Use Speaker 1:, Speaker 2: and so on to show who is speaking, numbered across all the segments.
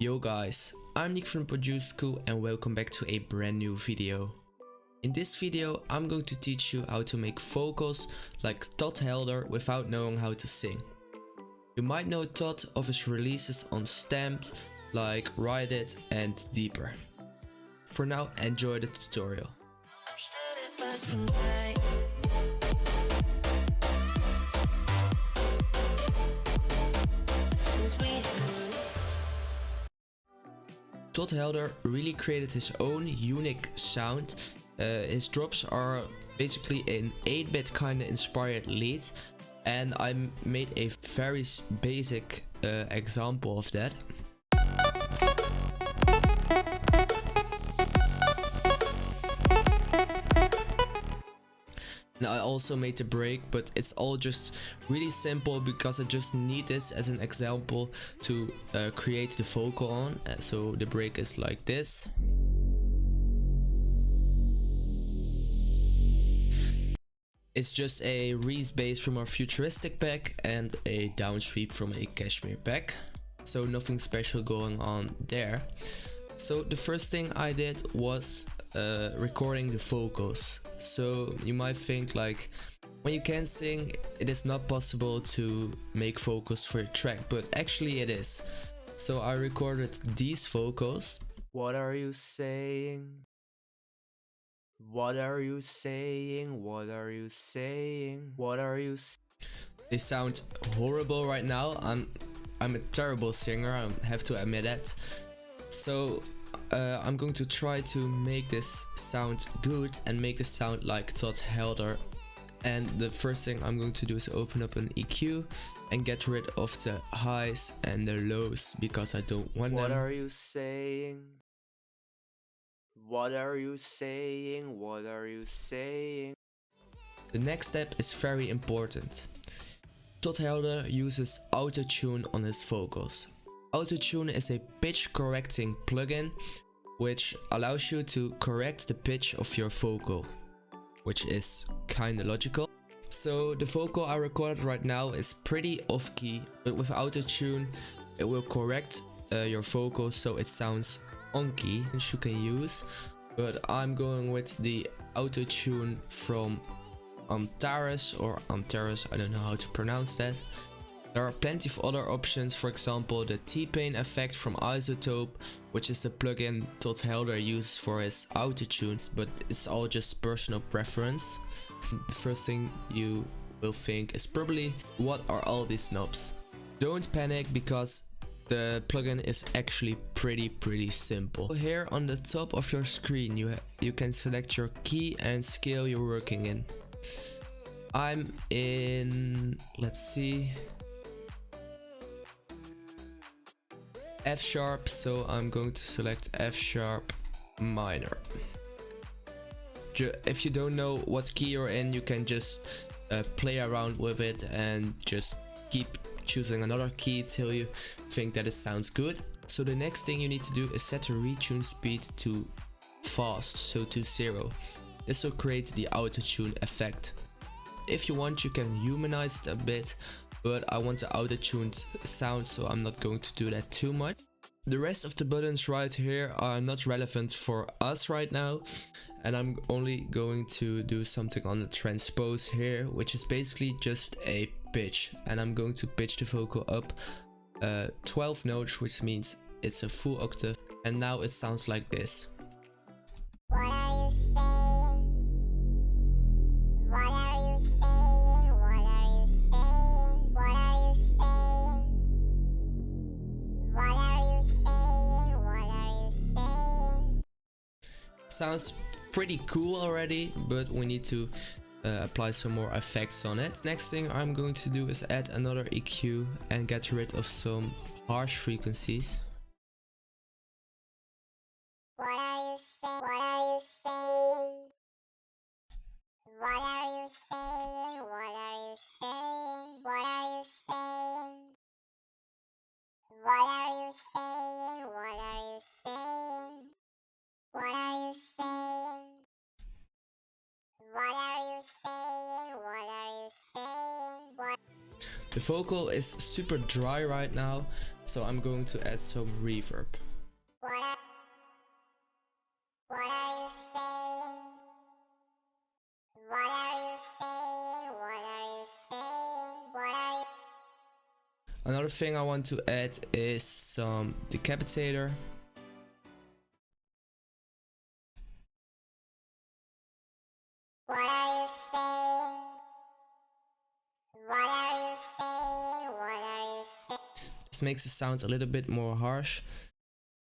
Speaker 1: Yo guys, I'm Niek from Produce School and welcome back to a brand new video. In this video I'm going to teach you how to make vocals like Todd Helder without knowing how to sing. You might know Todd of his releases on Stamped like Ride It and Deeper. For now, enjoy the tutorial. Todd Helder really created his own unique sound. His drops are basically an 8-bit kinda inspired lead, and I made a very basic example of that. And I also made the break, but it's all just really simple because I just need this as an example to create the vocal on. So the break is like this. It's just a Reese bass from our futuristic pack and a downsweep from a cashmere pack. So nothing special going on there. So the first thing I did was recording the vocals. So you might think like, when you can't sing, it is not possible to make vocals for a track, but actually it is. So I recorded these vocals. What are you saying? What are you saying? What are you saying? What are you They sound horrible right now. I'm a terrible singer, I have to admit that. So I'm going to try to make this sound good and make this sound like Todd Helder. And the first thing I'm going to do is open up an EQ and get rid of the highs and the lows because I don't want them. What are you saying? What are you saying? What are you saying? The next step is very important. Todd Helder uses autotune on his vocals. Autotune is a pitch correcting plugin which allows you to correct the pitch of your vocal, which is kinda logical. So the vocal I recorded right now is pretty off key, but with autotune it will correct your vocal so it sounds on key, which you can use. But I'm going with the autotune from Antares or Antares, I don't know how to pronounce that. There are plenty of other options, for example the T-Pain effect from Isotope, which is the plugin Todd Helder uses for his autotunes, but it's all just personal preference. The first thing you will think is probably, what are all these knobs? Don't panic because the plugin is actually pretty simple. Here on the top of your screen you can select your key and scale you're working in. I'm in, let's see, F sharp, so I'm going to select F sharp minor. If you don't know what key you're in, you can just play around with it and just keep choosing another key till you think that it sounds good. So the next thing you need to do is set the retune speed to fast, so to 0. This will create the autotune effect. If you want, you can humanize it a bit, but I want the auto-tuned sound, so I'm not going to do that too much. The rest of the buttons right here are not relevant for us right now, and I'm only going to do something on the transpose here, which is basically just a pitch, and I'm going to pitch the vocal up 12 notes, which means it's a full octave, and now it sounds like this.
Speaker 2: What are you saying? What are you saying? What are you saying? What are you saying? What are you saying? What are you saying?
Speaker 1: Sounds pretty cool already, but we need to apply some more effects on it. Next thing I'm going to do is add another EQ and get rid of some harsh frequencies.
Speaker 2: What are you saying? What are you saying? What are you saying? What are you saying? What are you saying? What are you saying? What are you saying? What are you saying? What are you saying? What are you saying? What
Speaker 1: The vocal is super dry right now, so I'm going to add some reverb.
Speaker 2: What are you saying? What are you saying? What are you saying? What are you...
Speaker 1: Another thing I want to add is some decapitator.
Speaker 2: What are you saying? What are you saying? What are you saying?
Speaker 1: This makes the sound a little bit more harsh.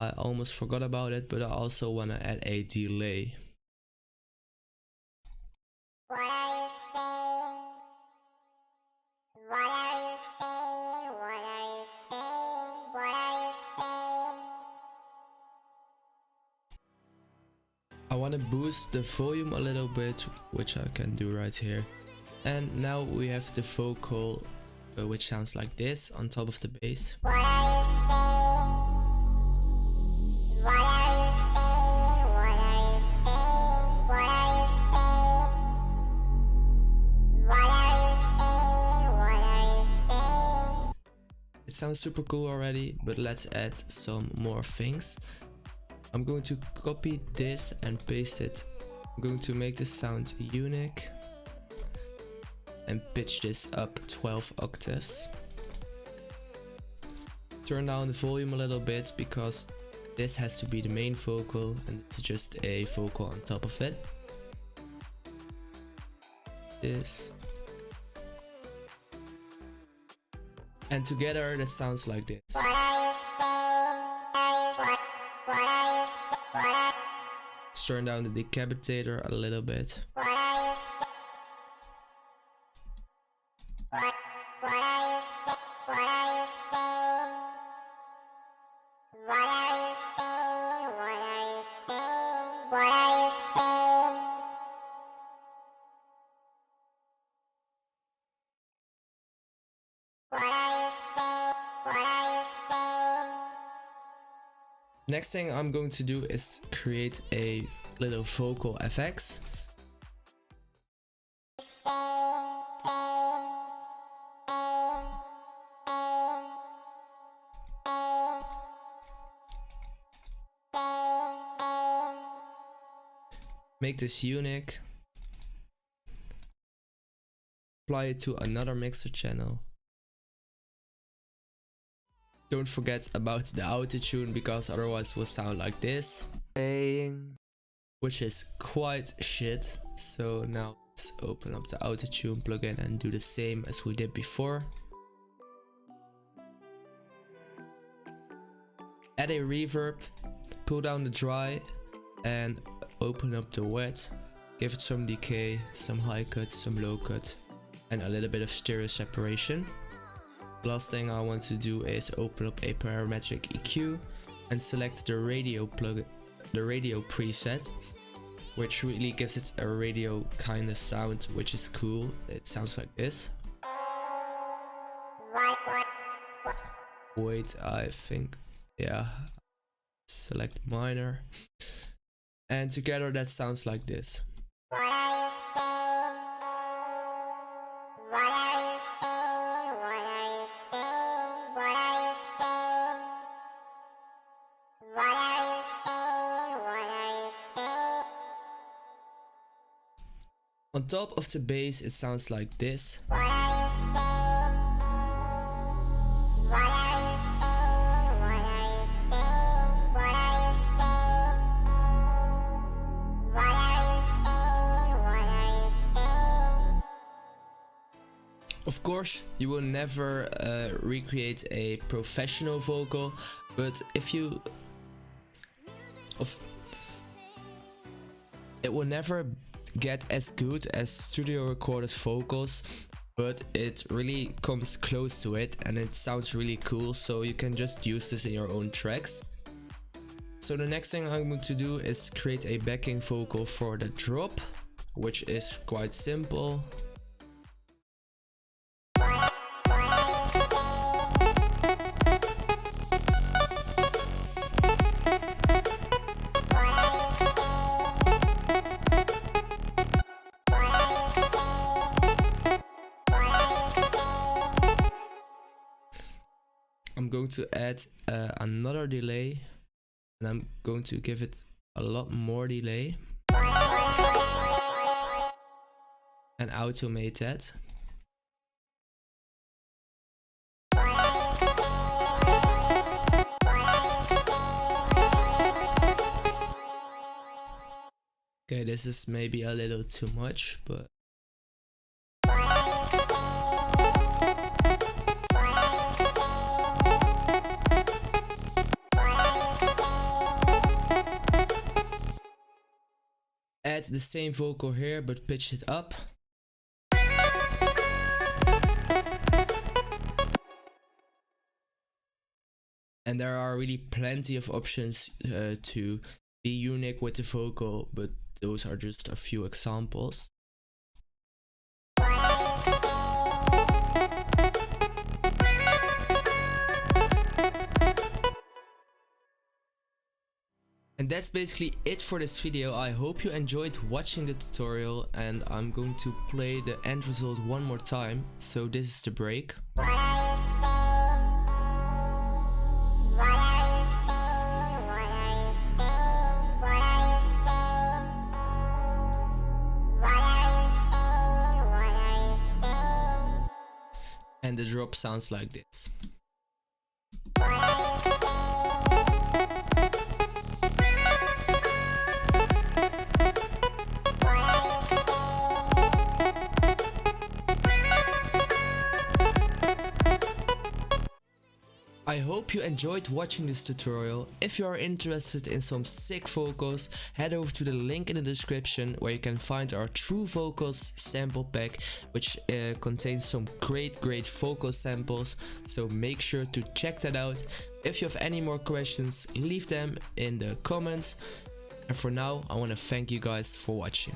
Speaker 1: I almost forgot about it, but I also want to add a delay.
Speaker 2: What are you saying? What are you saying? What are you saying? What are you saying?
Speaker 1: I want to boost the volume a little bit, which I can do right here. And now we have the vocal, which sounds like this on top of the bass.
Speaker 2: What are you saying? What are you saying? What are you saying? What are you saying? What are you saying? What are you saying?
Speaker 1: It sounds super cool already, but let's add some more things. I'm going to copy this and paste it. I'm going to make this sound unique and pitch this up 12 octaves. Turn down the volume a little bit because this has to be the main vocal and it's just a vocal on top of it. This. And together that sounds like this.
Speaker 2: What are you saying? What are you saying?
Speaker 1: Let's turn down the decapitator a little bit.
Speaker 2: What are you saying? What are you saying? What are you saying? What are you saying? What are you saying? What are you saying? What are you saying? What are you saying?
Speaker 1: Next thing I'm going to do is create a little vocal FX. Make this unique. Apply it to another mixer channel. Don't forget about the autotune because otherwise it will sound like this, which is quite shit. So now let's open up the autotune plugin and do the same as we did before. Add a reverb, pull down the dry and open up the wet. Give it some decay, some high cut, some low cut and a little bit of stereo separation. Last thing I want to do is open up a parametric EQ and select the radio plugin, the radio preset, which really gives it a radio kind of sound, which is cool. It sounds like this. Wait, I think, yeah, select minor. And together that sounds like this.
Speaker 2: What are you saying? What are you saying? What are you saying? What are you saying? What are you saying? What are you saying?
Speaker 1: On top of the bass it sounds like this.
Speaker 2: What are you saying? What are you saying? What are you saying? What are you saying? What are you saying? What are you saying?
Speaker 1: Of course, you will never recreate a professional vocal, but if you... It will never get as good as studio recorded vocals, but it really comes close to it and it sounds really cool, so you can just use this in your own tracks. So the next thing I'm going to do is create a backing vocal for the drop, which is quite simple. going to add another delay, and I'm going to give it a lot more delay and automate that. Okay, this is maybe a little too much, but add the same vocal here, but pitch it up. And there are really plenty of options to be unique with the vocal, but those are just a few examples. And that's basically it for this video. I hope you enjoyed watching the tutorial, and I'm going to play the end result one more time. So this is the break.
Speaker 2: What are you saying? What are you saying? What are you saying? What are you saying? What are you saying? What are you saying?
Speaker 1: And the drop sounds like this.
Speaker 2: What are you saying?
Speaker 1: I hope you enjoyed watching this tutorial. If you are interested in some sick vocals, head over to the link in the description where you can find our True Vocals sample pack, which contains some great vocal samples, so make sure to check that out. If you have any more questions, leave them in the comments. And for now, I want to thank you guys for watching.